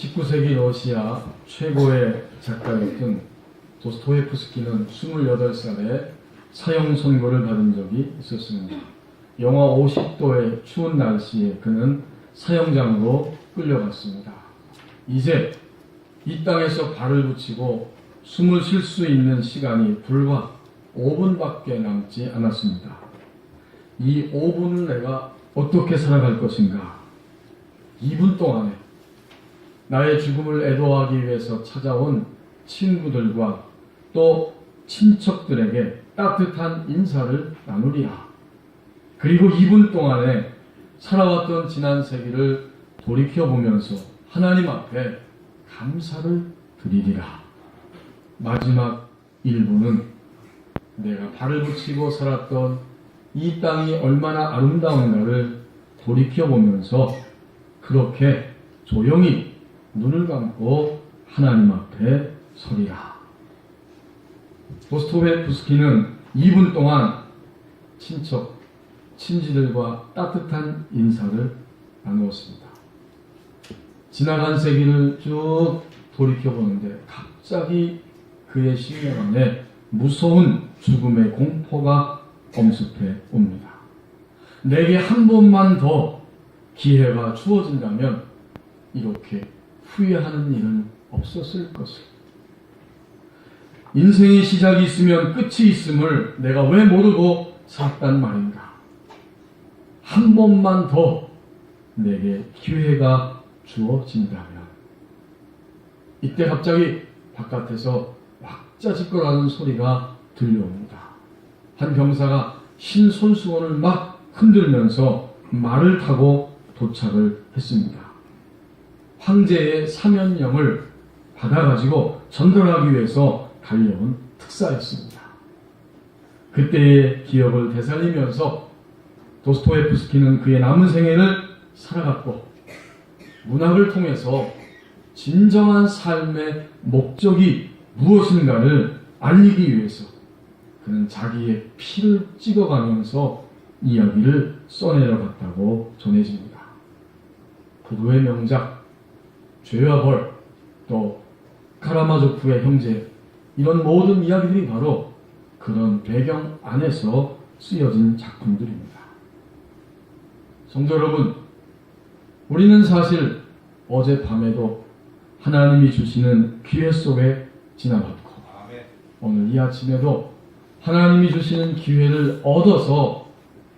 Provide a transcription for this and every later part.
19세기 러시아 최고의 작가였던 도스토옙스키는 28살에 사형 선고를 받은 적이 있었습니다. 영하 50도의 추운 날씨에 그는 사형장으로 끌려갔습니다. 이제 이 땅에서 발을 붙이고 숨을 쉴 수 있는 시간이 불과 5분밖에 남지 않았습니다. 이 5분을 내가 어떻게 살아갈 것인가? 2분 동안에 나의 죽음을 애도하기 위해서 찾아온 친구들과 또 친척들에게 따뜻한 인사를 나누리라. 그리고 2분 동안에 살아왔던 지난 세기를 돌이켜보면서 하나님 앞에 감사를 드리리라. 마지막 1분은 내가 발을 붙이고 살았던 이 땅이 얼마나 아름다운가를 돌이켜보면서 그렇게 조용히 눈을 감고 하나님 앞에 서리라. 도스토옙스키는 2분 동안 친척, 친지들과 따뜻한 인사를 나누었습니다. 지나간 세기를 쭉 돌이켜보는데 갑자기 그의 심령 안에 무서운 죽음의 공포가 엄습해 옵니다. 내게 한 번만 더 기회가 주어진다면 이렇게 후회하는 일은 없었을 것을. 인생의 시작이 있으면 끝이 있음을 내가 왜 모르고 살았단 말인가. 한 번만 더 내게 기회가 주어진다면. 이때 갑자기 바깥에서 왁자지껄하는 소리가 들려옵니다. 한 병사가 흰 손수건을 막 흔들면서 말을 타고 도착을 했습니다. 황제의 사면령을 받아가지고 전달하기 위해서 달려온 특사였습니다. 그때의 기억을 되살리면서 도스토옙스키는 그의 남은 생애를 살아갔고 문학을 통해서 진정한 삶의 목적이 무엇인가를 알리기 위해서 그는 자기의 피를 찍어가면서 이야기를 써내려갔다고 전해집니다. 그의 명작 죄와 벌, 또 카라마조프의 형제, 이런 모든 이야기들이 바로 그런 배경 안에서 쓰여진 작품들입니다. 성도 여러분, 우리는 사실 어젯밤에도 하나님이 주시는 기회 속에 지나갔고 오늘 이 아침에도 하나님이 주시는 기회를 얻어서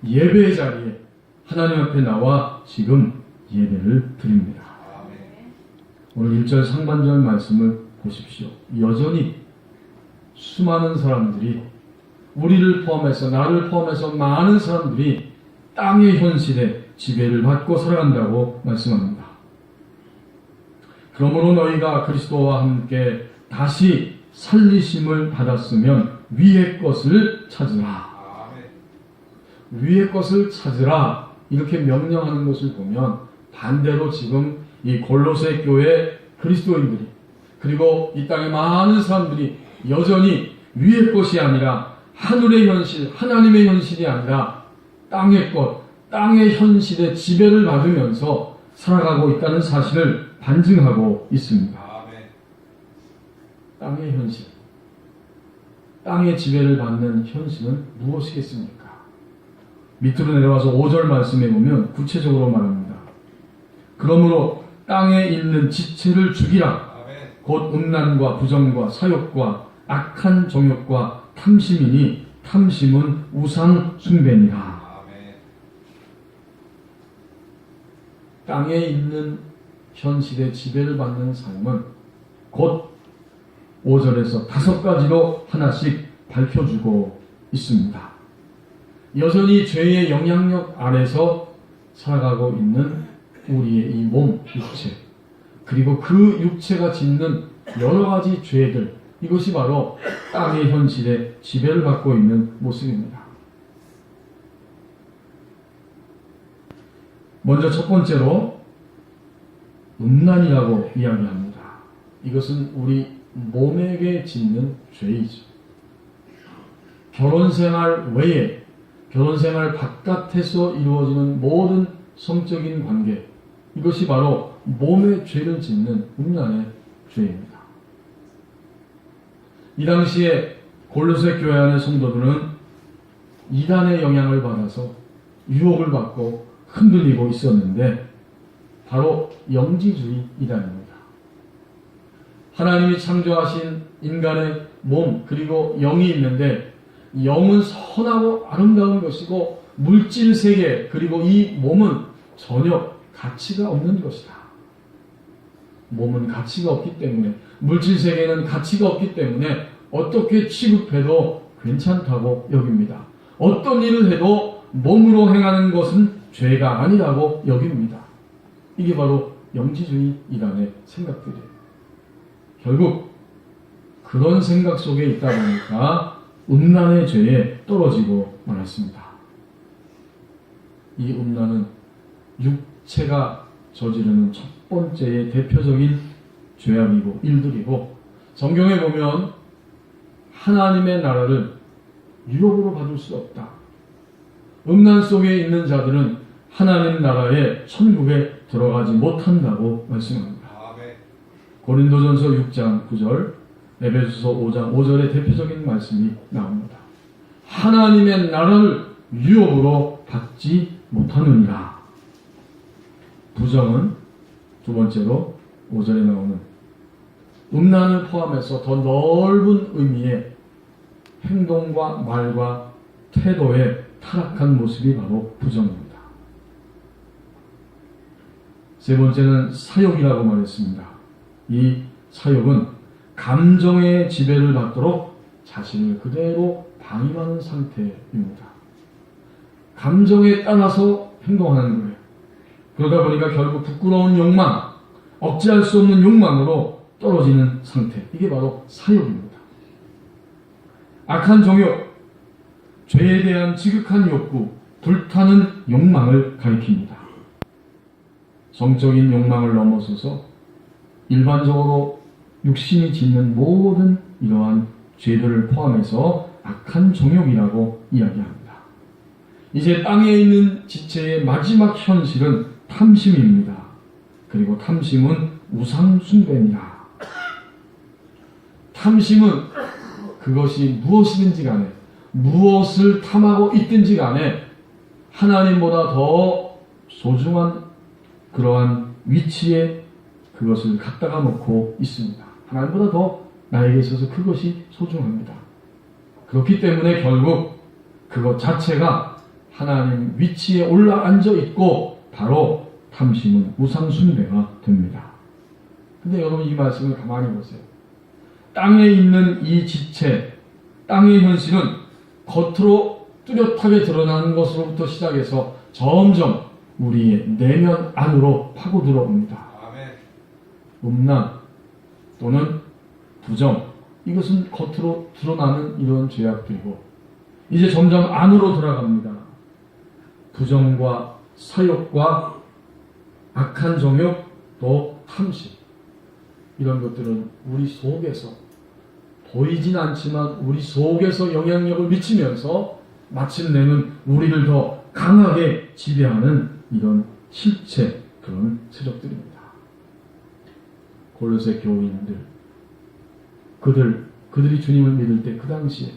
예배의 자리에 하나님 앞에 나와 지금 예배를 드립니다. 오늘 1절 상반절 말씀을 보십시오. 여전히 수많은 사람들이, 우리를 포함해서, 나를 포함해서 많은 사람들이 땅의 현실에 지배를 받고 살아간다고 말씀합니다. 그러므로 너희가 그리스도와 함께 다시 살리심을 받았으면 위의 것을 찾으라. 위의 것을 찾으라. 이렇게 명령하는 것을 보면 반대로 지금 이 골로새 교회 그리스도인들이, 그리고 이 땅의 많은 사람들이 여전히 위의 것이 아니라 하늘의 현실, 하나님의 현실이 아니라 땅의 것, 땅의 현실에 지배를 받으면서 살아가고 있다는 사실을 반증하고 있습니다. 땅의 현실, 땅의 지배를 받는 현실은 무엇이겠습니까? 밑으로 내려와서 5절 말씀에 보면 구체적으로 말합니다. 그러므로 땅에 있는 지체를 죽이라. 곧 음란과 부정과 사욕과 악한 정욕과 탐심이니 탐심은 우상 숭배니라. 땅에 있는 현실의 지배를 받는 삶은 곧 5절에서 5가지로 하나씩 밝혀주고 있습니다. 여전히 죄의 영향력 아래서 살아가고 있는 우리의 이 몸, 육체, 그리고 그 육체가 짓는 여러 가지 죄들, 이것이 바로 땅의 현실에 지배를 받고 있는 모습입니다. 먼저 첫 번째로 음란이라고 이야기합니다. 이것은 우리 몸에게 짓는 죄이죠. 결혼생활 외에, 결혼생활 바깥에서 이루어지는 모든 성적인 관계, 이것이 바로 몸의 죄를 짓는 음란의 죄입니다. 이 당시에 골로새 교회 안의 성도들은 이단의 영향을 받아서 유혹을 받고 흔들리고 있었는데 바로 영지주의 이단입니다. 하나님이 창조하신 인간의 몸 그리고 영이 있는데 영은 선하고 아름다운 것이고 물질 세계 그리고 이 몸은 전혀 가치가 없는 것이다. 몸은 가치가 없기 때문에 물질 세계는 가치가 없기 때문에 어떻게 취급해도 괜찮다고 여깁니다. 어떤 일을 해도 몸으로 행하는 것은 죄가 아니라고 여깁니다. 이게 바로 영지주의 이단의 생각들이에요. 결국 그런 생각 속에 있다 보니까 음란의 죄에 떨어지고 말았습니다. 이 음란은 육체가 저지르는 첫 번째의 대표적인 죄악이고 일들이고 성경에 보면 하나님의 나라를 유혹으로 받을 수 없다. 음란 속에 있는 자들은 하나님 나라의 천국에 들어가지 못한다고 말씀합니다. 고린도전서 6장 9절, 에베소서 5장 5절의 대표적인 말씀이 나옵니다. 하나님의 나라를 유혹으로 받지 못하느니라. 부정은 두 번째로 5절에 나오는 음란을 포함해서 더 넓은 의미의 행동과 말과 태도의 타락한 모습이 바로 부정입니다. 세 번째는 사욕이라고 말했습니다. 이 사욕은 감정의 지배를 받도록 자신을 그대로 방임하는 상태입니다. 감정에 따라서 행동하는 거예요. 그러다 보니까 결국 부끄러운 욕망, 억제할 수 없는 욕망으로 떨어지는 상태. 이게 바로 사욕입니다. 악한 정욕, 죄에 대한 지극한 욕구, 불타는 욕망을 가리킵니다. 성적인 욕망을 넘어서서 일반적으로 육신이 짓는 모든 이러한 죄들을 포함해서 악한 정욕이라고 이야기합니다. 이제 땅에 있는 지체의 마지막 현실은 탐심입니다. 그리고 탐심은 우상 숭배입니다. 탐심은 그것이 무엇이든지 간에 무엇을 탐하고 있든지 간에 하나님보다 더 소중한 그러한 위치에 그것을 갖다가 놓고 있습니다. 하나님보다 더 나에게 있어서 그것이 소중합니다. 그렇기 때문에 결국 그것 자체가 하나님 위치에 올라앉아 있고 바로 탐심은 우상 숭배가 됩니다. 근데 여러분 이 말씀을 가만히 보세요. 땅에 있는 이 지체, 땅의 현실은 겉으로 뚜렷하게 드러나는 것으로부터 시작해서 점점 우리의 내면 안으로 파고 들어옵니다. 음란 또는 부정, 이것은 겉으로 드러나는 이런 죄악들이고 이제 점점 안으로 들어갑니다. 부정과 사욕과 악한 정욕 또 탐심, 이런 것들은 우리 속에서 보이진 않지만 우리 속에서 영향력을 미치면서 마침내는 우리를 더 강하게 지배하는 이런 실체, 그런 세력들입니다. 골로새 교인들, 그들이 주님을 믿을 때 그 당시에,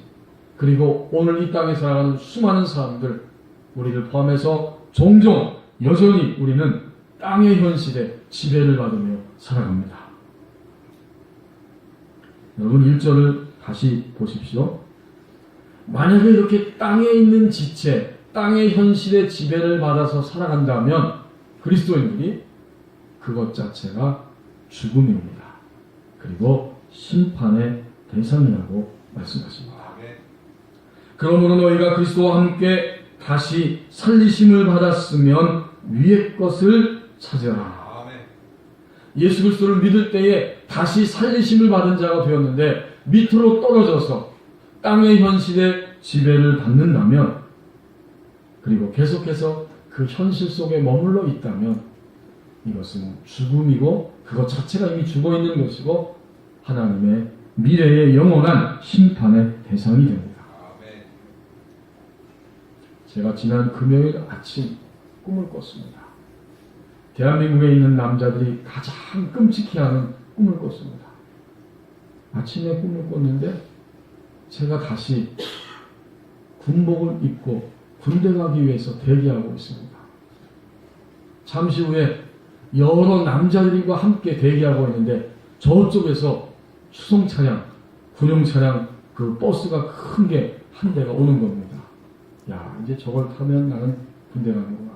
그리고 오늘 이 땅에 살아가는 수많은 사람들, 우리를 포함해서 종종 여전히 우리는 땅의 현실에 지배를 받으며 살아갑니다. 여러분 1절을 다시 보십시오. 만약에 이렇게 땅에 있는 지체, 땅의 현실에 지배를 받아서 살아간다면 그리스도인들이 그것 자체가 죽음입니다. 그리고 심판의 대상이라고 말씀하십니다. 그러므로 너희가 그리스도와 함께 다시 살리심을 받았으면 위의 것을 찾으라. 예수 그리스도를 믿을 때에 다시 살리심을 받은 자가 되었는데 밑으로 떨어져서 땅의 현실에 지배를 받는다면, 그리고 계속해서 그 현실 속에 머물러 있다면 이것은 죽음이고 그것 자체가 이미 죽어있는 것이고 하나님의 미래의 영원한 심판의 대상이 됩니다. 제가 지난 금요일 아침 꿈을 꿨습니다. 대한민국에 있는 남자들이 가장 끔찍해하는 꿈을 꿨습니다. 아침에 꿈을 꿨는데 제가 다시 군복을 입고 군대 가기 위해서 대기하고 있습니다. 잠시 후에 여러 남자들과 함께 대기하고 있는데 저쪽에서 수송 차량, 군용 차량, 그 버스가 큰 게 한 대가 오는 겁니다. 야, 이제 저걸 타면 나는 군대 가는구나.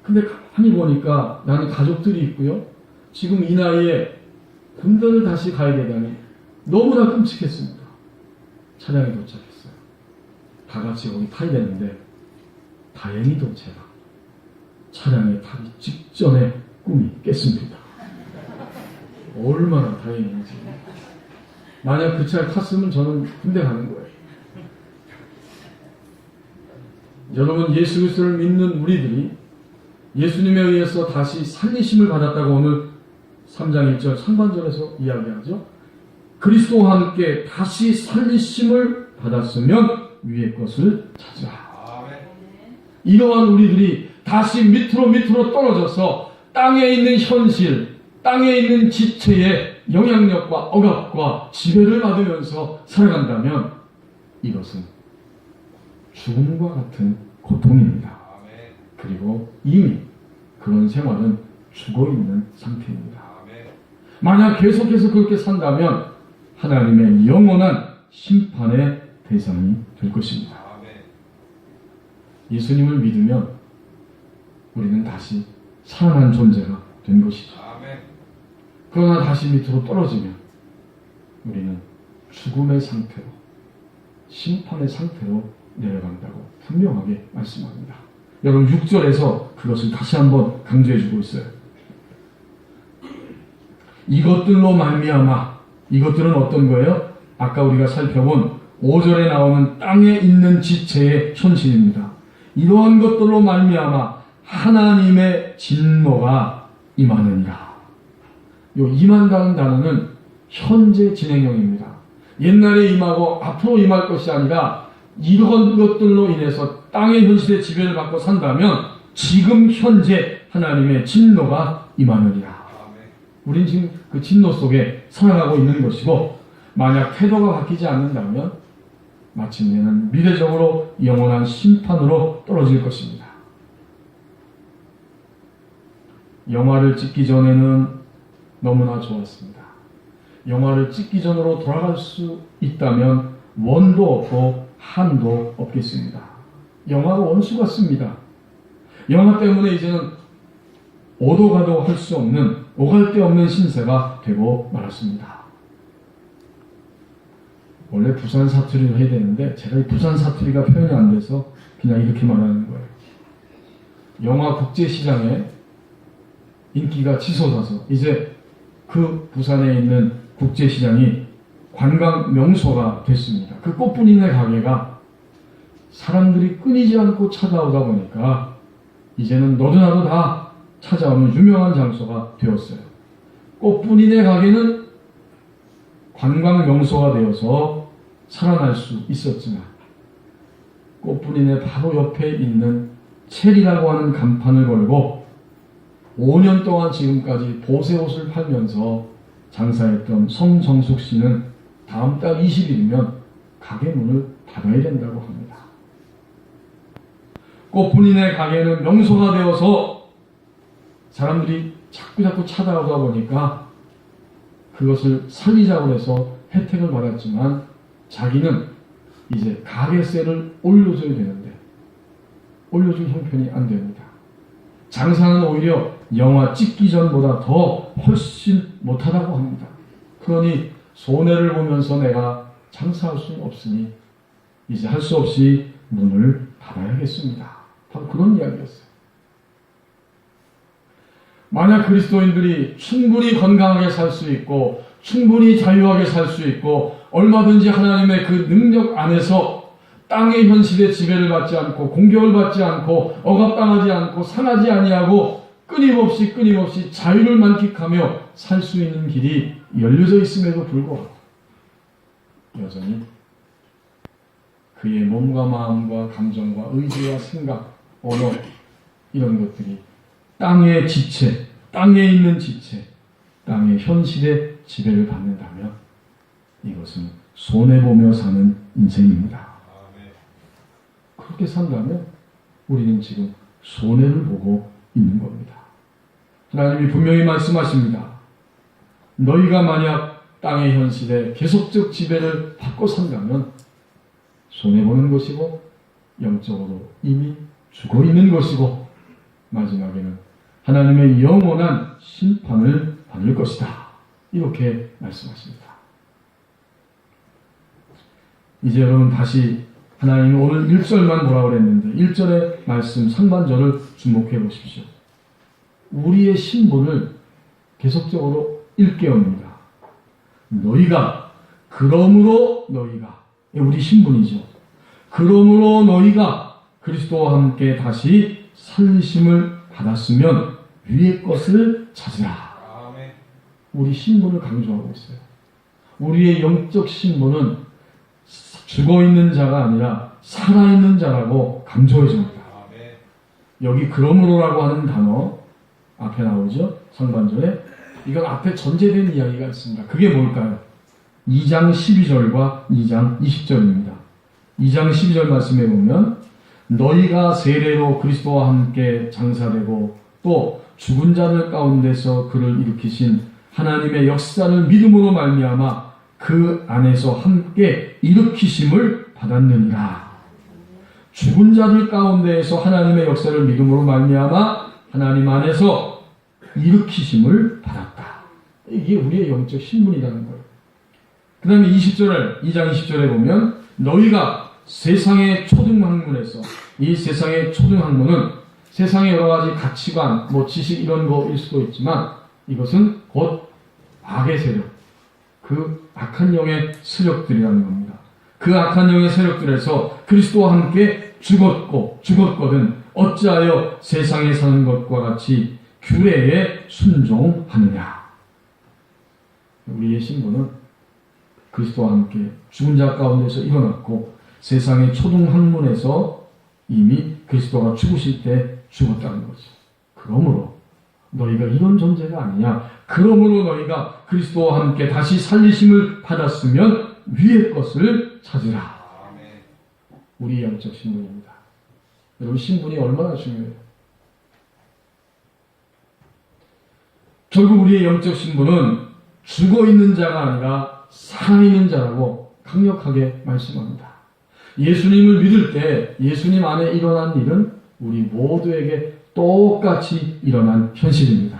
근데 가만히 보니까 나는 가족들이 있고요. 지금 이 나이에 군대를 다시 가야 되다니 너무나 끔찍했습니다. 차량에 도착했어요. 다 같이 거기 타야 되는데 다행히도 제가 차량에 타기 직전에 꿈이 깼습니다. 얼마나 다행인지. 만약 그 차를 탔으면 저는 군대 가는 거예요. 여러분, 예수 그리스도를 믿는 우리들이 예수님에 의해서 다시 살리심을 받았다고 오늘 3장 1절 상반절에서 이야기하죠. 그리스도와 함께 다시 살리심을 받았으면 위의 것을 찾으라. 이러한 우리들이 다시 밑으로 떨어져서 땅에 있는 현실, 땅에 있는 지체의 영향력과 억압과 지배를 받으면서 살아간다면 이것은 죽음과 같은 고통입니다. 그리고 이미 그런 생활은 죽어있는 상태입니다. 만약 계속해서 그렇게 산다면 하나님의 영원한 심판의 대상이 될 것입니다. 예수님을 믿으면 우리는 다시 살아난 존재가 된 것이죠. 그러나 다시 밑으로 떨어지면 우리는 죽음의 상태로, 심판의 상태로 내려간다고 분명하게 말씀합니다. 여러분 6절에서 그것을 다시 한번 강조해주고 있어요. 이것들로 말미암아, 이것들은 어떤 거예요? 아까 우리가 살펴본 5절에 나오는 땅에 있는 지체의 현실입니다. 이러한 것들로 말미암아 하나님의 진노가 임하느니라. 요 임한다는 단어는 현재 진행형입니다. 옛날에 임하고 앞으로 임할 것이 아니라 이런 것들로 인해서 땅의 현실의 지배를 받고 산다면 지금 현재 하나님의 진노가 임하느니라. 우린 지금 그 진노 속에 살아가고 있는 것이고, 만약 태도가 바뀌지 않는다면 마침내는 미래적으로 영원한 심판으로 떨어질 것입니다. 영화를 찍기 전에는 너무나 좋았습니다. 영화를 찍기 전으로 돌아갈 수 있다면 원도 없고 한도 없겠습니다. 영화가 원수 같습니다. 영화 때문에 이제는 오도 가도 할 수 없는, 오갈 데 없는 신세가 되고 말았습니다. 원래 부산 사투리를 해야 되는데 제가 이 부산 사투리가 표현이 안 돼서 그냥 이렇게 말하는 거예요. 영화 국제시장에 인기가 치솟아서 이제 그 부산에 있는 국제시장이 관광 명소가 됐습니다. 그 꽃분이네 가게가 사람들이 끊이지 않고 찾아오다 보니까 이제는 너도 나도 다 찾아오는 유명한 장소가 되었어요. 꽃분이네 가게는 관광 명소가 되어서 살아날 수 있었지만 꽃분이네 바로 옆에 있는 체리라고 하는 간판을 걸고 5년 동안 지금까지 보세옷을 팔면서 장사했던 성정숙 씨는 다음 달 20일이면 가게 문을 닫아야 된다고 합니다. 꽃분이네 가게는 명소가 되어서 사람들이 자꾸 찾아오다 보니까 그것을 살리자고 해서 혜택을 받았지만 자기는 이제 가게세를 올려줘야 되는데 올려줄 형편이 안 됩니다. 장사는 오히려 영화 찍기 전보다 더 훨씬 못하다고 합니다. 그러니 손해를 보면서 내가 장사할 수는 없으니 이제 할 수 없이 문을 닫아야겠습니다. 바로 그런 이야기였어요. 만약 그리스도인들이 충분히 건강하게 살 수 있고 충분히 자유하게 살 수 있고 얼마든지 하나님의 그 능력 안에서 땅의 현실의 지배를 받지 않고 공격을 받지 않고 억압당하지 않고 상하지 아니하고 끊임없이 자유를 만끽하며 살 수 있는 길이 열려져 있음에도 불구하고 여전히 그의 몸과 마음과 감정과 의지와 생각, 언어 이런 것들이 땅의 지체, 땅에 있는 지체, 땅의 현실의 지배를 받는다면 이것은 손해보며 사는 인생입니다. 그렇게 산다면 우리는 지금 손해를 보고 있는 겁니다. 하나님이 분명히 말씀하십니다. 너희가 만약 땅의 현실에 계속적 지배를 받고 산다면 손해보는 것이고 영적으로 이미 죽어 있는 것이고 마지막에는 하나님의 영원한 심판을 받을 것이다. 이렇게 말씀하십니다. 이제 여러분 다시 하나님이 오늘 1절만 뭐라고 그랬는데 1절의 말씀 상반절을 주목해 보십시오. 우리의 신분을 계속적으로 일깨웁니다. 너희가 그러므로 너희가 우리 신분이죠. 그러므로 너희가 그리스도와 함께 다시 살리심을 받았으면 위의 것을 찾으라. 우리 신분을 강조하고 있어요. 우리의 영적 신분은 죽어있는 자가 아니라 살아있는 자라고 강조해 줍니다. 여기 그러므로라고 하는 단어 앞에 나오죠. 상반절에. 이건 앞에 전제된 이야기가 있습니다. 그게 뭘까요? 2장 12절과 2장 20절입니다. 2장 12절 말씀해 보면 너희가 세례로 그리스도와 함께 장사되고 또 죽은 자들 가운데서 그를 일으키신 하나님의 역사를 믿음으로 말미암아 그 안에서 함께 일으키심을 받았느니라. 죽은 자들 가운데에서 하나님의 역사를 믿음으로 말미암아 하나님 안에서 일으키심을 받았다. 이게 우리의 영적 신분이라는 거예요. 그 다음에 2장 20절에 보면 너희가 세상의 초등학문에서 이 세상의 초등학문은 세상의 여러 가지 가치관, 지식 이런 거일 수도 있지만 이것은 곧 악의 세력, 그 악한 영의 세력들이라는 겁니다. 그 악한 영의 세력들에서 그리스도와 함께 죽었거든 어찌하여 세상에 사는 것과 같이 규례에 순종하느냐. 우리의 신분은 그리스도와 함께 죽은 자 가운데서 일어났고 세상의 초등학문에서 이미 그리스도가 죽으실 때 죽었다는 거죠. 그러므로 너희가 이런 존재가 아니냐. 그러므로 너희가 그리스도와 함께 다시 살리심을 받았으면 위의 것을 찾으라. 우리의 영적 신분입니다. 여러분 신분이 얼마나 중요해요. 결국 우리의 영적 신분은 죽어있는 자가 아니라 살아있는 자라고 강력하게 말씀합니다. 예수님을 믿을 때 예수님 안에 일어난 일은 우리 모두에게 똑같이 일어난 현실입니다.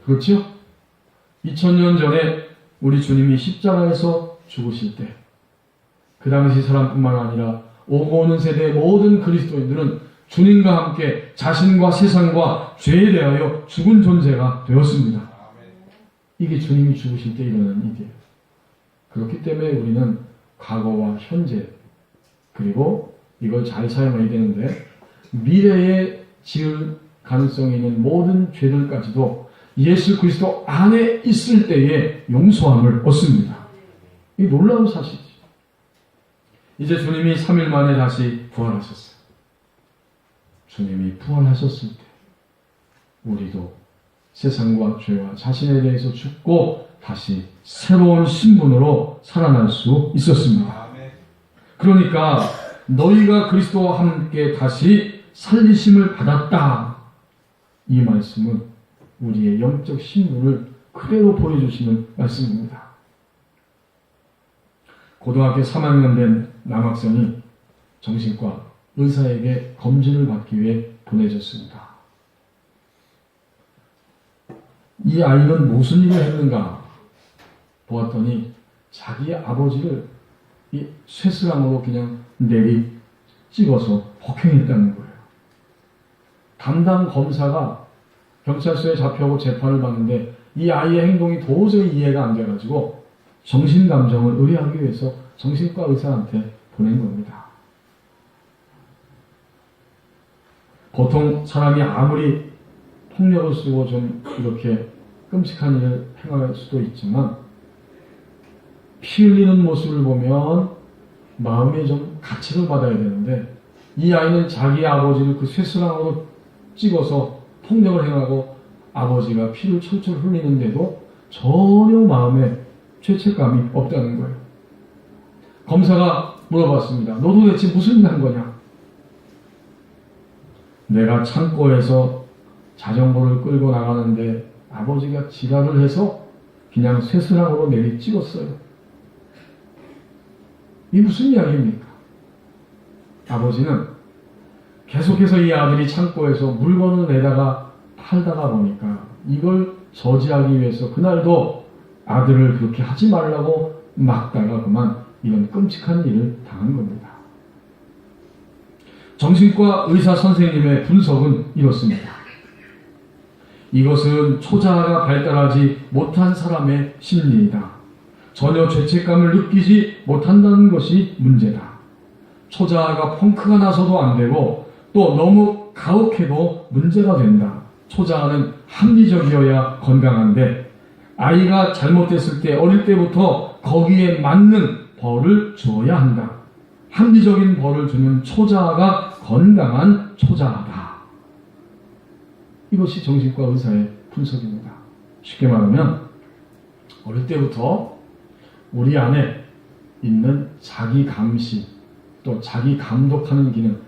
그렇죠? 2000년 전에 우리 주님이 십자가에서 죽으실 때 그 당시 사람뿐만 아니라 오고 오는 세대의 모든 그리스도인들은 주님과 함께 자신과 세상과 죄에 대하여 죽은 존재가 되었습니다. 이게 주님이 죽으실 때 일어난 일이에요. 그렇기 때문에 우리는 과거와 현재 그리고 이걸 잘 사용해야 되는데 미래에 지을 가능성이 있는 모든 죄들까지도 예수 그리스도 안에 있을 때에 용서함을 얻습니다. 이 놀라운 사실이죠. 이제 주님이 3일 만에 다시 부활하셨어요. 주님이 부활하셨을 때 우리도 세상과 죄와 자신에 대해서 죽고 다시 새로운 신분으로 살아날 수 있었습니다. 그러니까 너희가 그리스도와 함께 다시 살리심을 받았다. 이 말씀은 우리의 영적 신분을 그대로 보여주시는 말씀입니다. 고등학교 3학년 된 남학생이 정신과 의사에게 검진을 받기 위해 보내졌습니다. 이 아이는 무슨 일을 했는가 보았더니 자기 아버지를 이 쇠스랑으로 그냥 내리 찍어서 폭행했다는 거예요. 담당 검사가 경찰서에 잡혀오고 재판을 받는데 이 아이의 행동이 도저히 이해가 안 돼가지고 정신감정을 의뢰하기 위해서 정신과 의사한테 보낸 겁니다. 보통 사람이 아무리 폭력을 쓰고 좀 이렇게 끔찍한 일을 행할 수도 있지만 피 흘리는 모습을 보면 마음에 좀 가책을 받아야 되는데 이 아이는 자기 아버지를 그 쇠스랑으로 찍어서 폭력을 행하고 아버지가 피를 철철 흘리는데도 전혀 마음에 죄책감이 없다는 거예요. 검사가 물어봤습니다. 너 도대체 무슨 일 한 거냐? 내가 창고에서 자전거를 끌고 나가는데 아버지가 지랄을 해서 그냥 쇠스랑으로 내리 찍었어요. 이게 무슨 이야기입니까? 아버지는 계속해서 이 아들이 창고에서 물건을 내다가 팔다가 보니까 이걸 저지하기 위해서 그날도 아들을 그렇게 하지 말라고 막다가 그만 이런 끔찍한 일을 당한 겁니다. 정신과 의사 선생님의 분석은 이렇습니다. 이것은 초자아가 발달하지 못한 사람의 심리이다. 전혀 죄책감을 느끼지 못한다는 것이 문제다. 초자아가 펑크가 나서도 안 되고 또 너무 가혹해도 문제가 된다. 초자아는 합리적이어야 건강한데 아이가 잘못됐을 때 어릴 때부터 거기에 맞는 벌을 주어야 한다. 합리적인 벌을 주는 초자아가 건강한 초자아다. 이것이 정신과 의사의 분석입니다. 쉽게 말하면 어릴 때부터 우리 안에 있는 자기 감시 또 자기 감독하는 기능,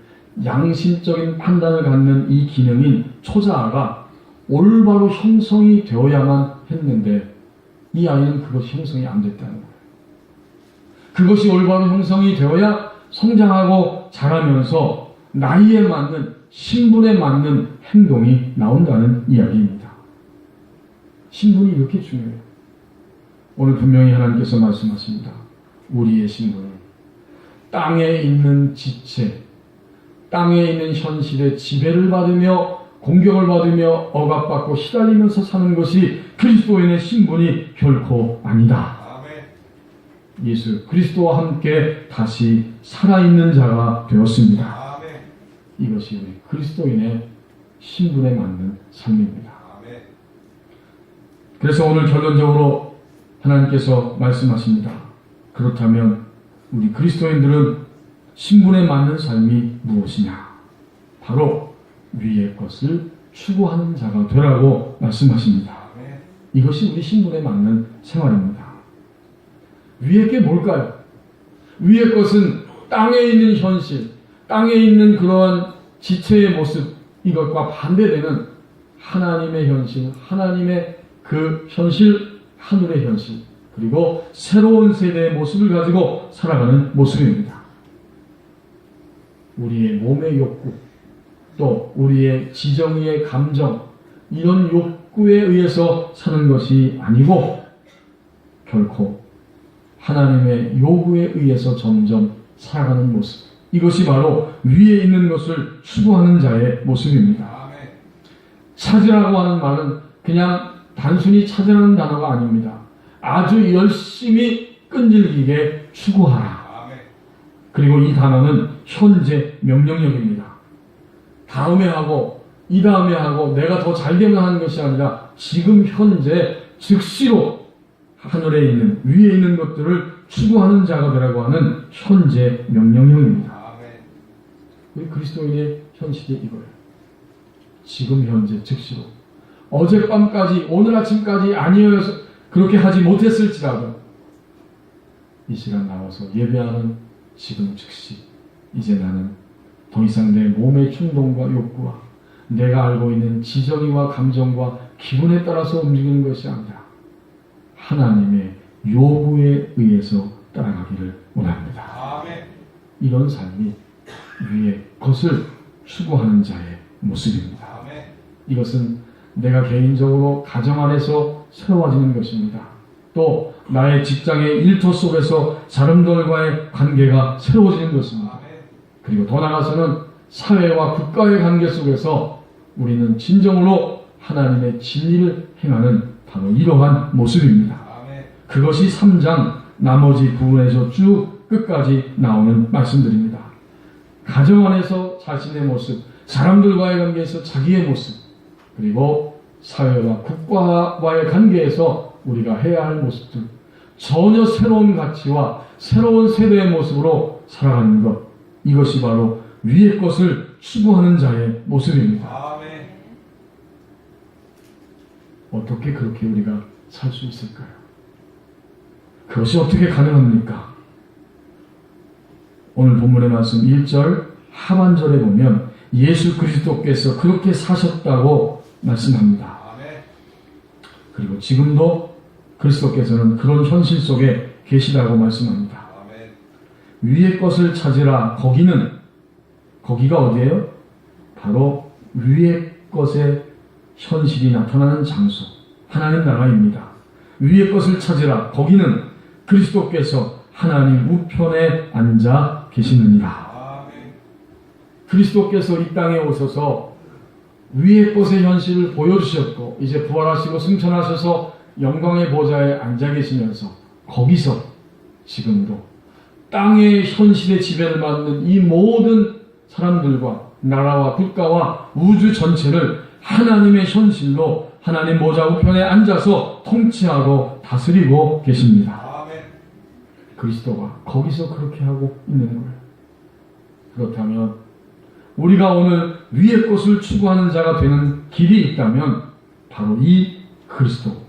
양심적인 판단을 갖는 이 기능인 초자아가 올바로 형성이 되어야만 했는데 이 아이는 그것이 형성이 안 됐다는 거예요. 그것이 올바로 형성이 되어야 성장하고 자라면서 나이에 맞는 신분에 맞는 행동이 나온다는 이야기입니다. 신분이 이렇게 중요해요. 오늘 분명히 하나님께서 말씀하십니다. 우리의 신분은 땅에 있는 지체, 땅에 있는 현실에 지배를 받으며 공격을 받으며 억압받고 시달리면서 사는 것이 그리스도인의 신분이 결코 아니다. 예수 그리스도와 함께 다시 살아있는 자가 되었습니다. 이것이 우리 그리스도인의 신분에 맞는 삶입니다. 그래서 오늘 결론적으로 하나님께서 말씀하십니다. 그렇다면 우리 그리스도인들은 신분에 맞는 삶이 무엇이냐? 바로 위의 것을 추구하는 자가 되라고 말씀하십니다. 이것이 우리 신분에 맞는 생활입니다. 위의 게 뭘까요? 위의 것은 땅에 있는 현실, 땅에 있는 그러한 지체의 모습, 이것과 반대되는 하나님의 현실, 하나님의 그 현실, 하늘의 현실, 그리고 새로운 세대의 모습을 가지고 살아가는 모습입니다. 우리의 몸의 욕구, 또 우리의 지정의의 감정, 이런 욕구에 의해서 사는 것이 아니고 결코 하나님의 요구에 의해서 점점 살아가는 모습, 이것이 바로 위에 있는 것을 추구하는 자의 모습입니다. 찾으라고 하는 말은 그냥 단순히 찾으라는 단어가 아닙니다. 아주 열심히 끈질기게 추구하라. 그리고 이 단어는 현재 명령력입니다. 다음에 하고 이 다음에 하고 내가 더 잘되면 하는 것이 아니라 지금 현재 즉시로 하늘에 있는 위에 있는 것들을 추구하는 자가 되라고 하는 현재 명령형입니다. 우리 그리스도인의 현실이 이거예요. 지금 현재 즉시로 어젯밤까지 오늘 아침까지 아니어서 그렇게 하지 못했을지라도 이 시간 나와서 예배하는 지금 즉시 이제 나는 더 이상 내 몸의 충동과 욕구와 내가 알고 있는 지정의와 감정과 기분에 따라서 움직이는 것이 아니라 하나님의 요구에 의해서 따라가기를 원합니다. 이런 삶이 위의 것을 추구하는 자의 모습입니다. 이것은 내가 개인적으로 가정 안에서 새로워지는 것입니다. 또 나의 직장의 일터 속에서 사람들과의 관계가 새로워지는 것입니다. 그리고 더 나아가서는 사회와 국가의 관계 속에서 우리는 진정으로 하나님의 진리를 행하는 바로 이러한 모습입니다. 그것이 3장 나머지 부분에서 쭉 끝까지 나오는 말씀들입니다. 가정 안에서 자신의 모습, 사람들과의 관계에서 자기의 모습, 그리고 사회와 국가와의 관계에서 우리가 해야 할 모습들, 전혀 새로운 가치와 새로운 세대의 모습으로 살아가는 것, 이것이 바로 위의 것을 추구하는 자의 모습입니다. 어떻게 그렇게 우리가 살 수 있을까요? 그것이 어떻게 가능합니까? 오늘 본문의 말씀 1절 하반절에 보면 예수 그리스도께서 그렇게 사셨다고 말씀합니다. 그리고 지금도 그리스도께서는 그런 현실 속에 계시다고 말씀합니다. 위의 것을 찾으라. 거기가 어디예요? 바로 위의 것의 현실이 나타나는 장소, 하나님 나라입니다. 위의 것을 찾으라. 거기는 그리스도께서 하나님 우편에 앉아 계시느니라. 그리스도께서 이 땅에 오셔서 위의 것의 현실을 보여주셨고 이제 부활하시고 승천하셔서 영광의 보좌에 앉아 계시면서 거기서 지금도 땅의 현실의 지배를 받는 이 모든 사람들과 나라와 국가와 우주 전체를 하나님의 현실로 하나님 보좌 우편에 앉아서 통치하고 다스리고 계십니다. 그리스도가 거기서 그렇게 하고 있는 거예요. 그렇다면 우리가 오늘 위의 것을 추구하는 자가 되는 길이 있다면 바로 이 그리스도,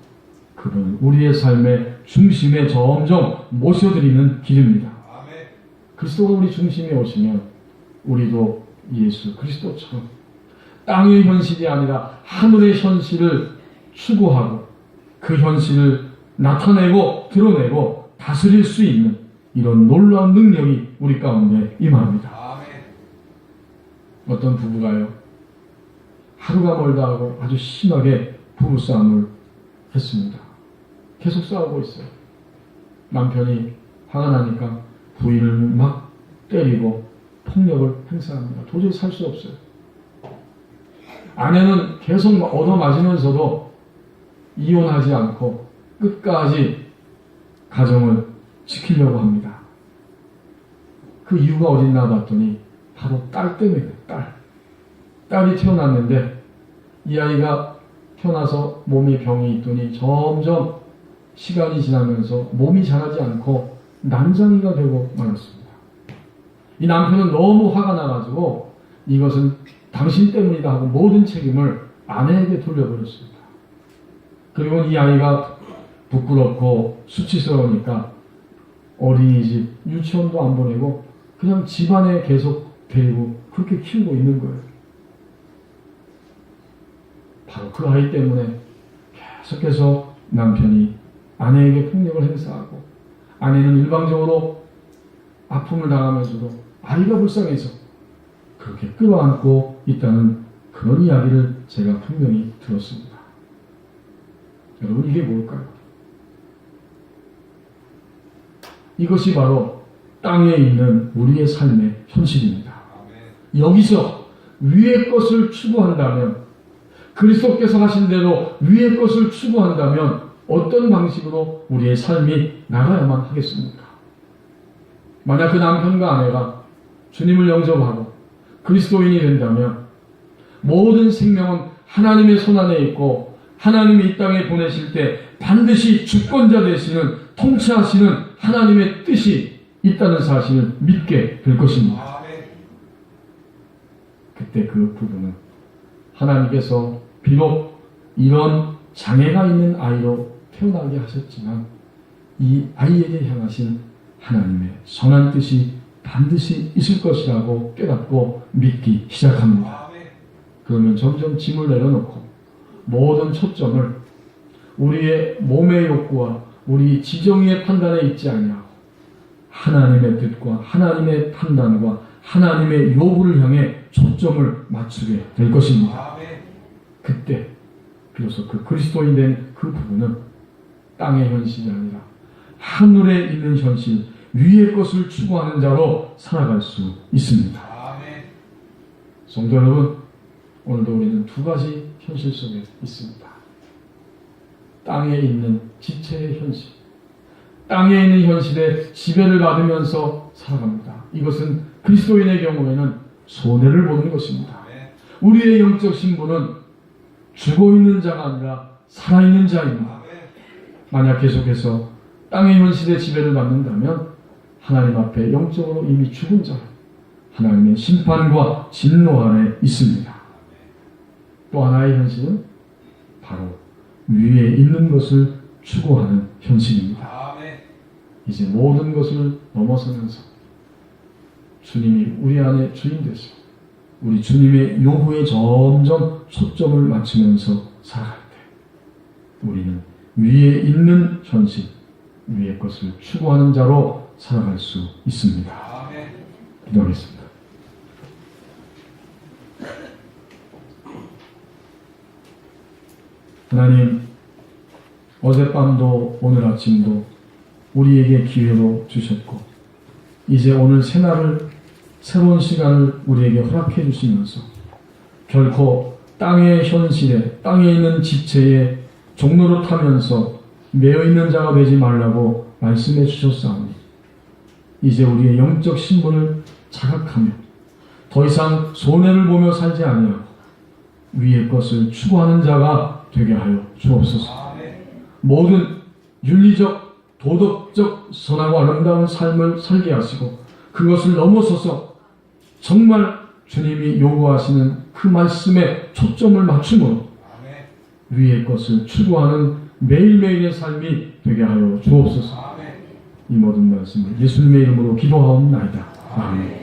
그분을 우리의 삶의 중심에 점점 모셔드리는 길입니다. 그리스도가 우리 중심에 오시면 우리도 예수 그리스도처럼 땅의 현실이 아니라 하늘의 현실을 추구하고 그 현실을 나타내고 드러내고 다스릴 수 있는 이런 놀라운 능력이 우리 가운데 임합니다. 어떤 부부가요, 하루가 멀다 하고 아주 심하게 부부싸움을 했습니다. 계속 싸우고 있어요. 남편이 화가 나니까 부인을 막 때리고 폭력을 행사합니다. 도저히 살 수 없어요. 아내는 계속 얻어맞으면서도 이혼하지 않고 끝까지 가정을 지키려고 합니다. 그 이유가 어딨나 봤더니 바로 딸 때문에 딸이 태어났는데 이 아이가 태어나서 몸에 병이 있더니 점점 시간이 지나면서 몸이 자라지 않고 난장이가 되고 말았습니다. 이 남편은 너무 화가 나가지고 이것은 당신 때문이다 하고 모든 책임을 아내에게 돌려버렸습니다. 그리고 이 아이가 부끄럽고 수치스러우니까 어린이집, 유치원도 안 보내고 그냥 집안에 계속 데리고 그렇게 키우고 있는 거예요. 바로 그 아이 때문에 계속해서 남편이 아내에게 폭력을 행사하고 아내는 일방적으로 아픔을 당하면서도 아이가 불쌍해서 그렇게 끌어안고 있다는 그런 이야기를 제가 분명히 들었습니다. 여러분, 이게 뭘까요? 이것이 바로 땅에 있는 우리의 삶의 현실입니다. 여기서 위의 것을 추구한다면, 그리스도께서 하신 대로 위의 것을 추구한다면 어떤 방식으로 우리의 삶이 나가야만 하겠습니까? 만약 그 남편과 아내가 주님을 영접하고 그리스도인이 된다면 모든 생명은 하나님의 손안에 있고 하나님이 이 땅에 보내실 때 반드시 주권자 되시는, 통치하시는 하나님의 뜻이 있다는 사실을 믿게 될 것입니다. 그때 그 부부는 하나님께서 비록 이런 장애가 있는 아이로 태어나게 하셨지만 이 아이에게 향하신 하나님의 선한 뜻이 반드시 있을 것이라고 깨닫고 믿기 시작합니다. 그러면 점점 짐을 내려놓고 모든 초점을 우리의 몸의 욕구와 우리 지정의 판단에 있지 아니하고 하나님의 뜻과 하나님의 판단과 하나님의 요구를 향해 초점을 맞추게 될 것입니다. 그때 비로소 그 그리스도인 된 그 부분은 땅의 현실이 아니라 하늘에 있는 현실, 위의 것을 추구하는 자로 살아갈 수 있습니다. 성도 여러분, 오늘도 우리는 두 가지 현실 속에 있습니다. 땅에 있는 지체의 현실, 땅에 있는 현실에 지배를 받으면서 살아갑니다. 이것은 그리스도인의 경우에는 손해를 보는 것입니다. 우리의 영적 신분은 죽어있는 자가 아니라 살아있는 자입니다. 만약 계속해서 땅의 현실에 지배를 받는다면 하나님 앞에 영적으로 이미 죽은 자, 하나님의 심판과 진노 아래 있습니다. 또 하나의 현실은 바로 위에 있는 것을 추구하는 현실입니다. 아멘. 이제 모든 것을 넘어서면서 주님이 우리 안에 주인 되서 우리 주님의 요구에 점점 초점을 맞추면서 살아갈 때 우리는 위에 있는 현실, 위의 것을 추구하는 자로 살아갈 수 있습니다. 아멘. 기도하겠습니다. 하나님, 어젯밤도 오늘 아침도 우리에게 기회로 주셨고 이제 오늘 새날을 새로운 시간을 우리에게 허락해 주시면서 결코 땅의 현실에 땅에 있는 지체에 종로로 타면서 매여 있는 자가 되지 말라고 말씀해 주셨사오니 이제 우리의 영적 신분을 자각하며 더 이상 손해를 보며 살지 아니하고 위의 것을 추구하는 자가 되게 하여 주옵소서. 모든 윤리적 도덕적 선하고 아름다운 삶을 살게 하시고 그것을 넘어서서 정말 주님이 요구하시는 그 말씀에 초점을 맞춤으로 위의 것을 추구하는 매일매일의 삶이 되게 하여 주옵소서. 이 모든 말씀을 예수님의 이름으로 기도하옵나이다. 아멘.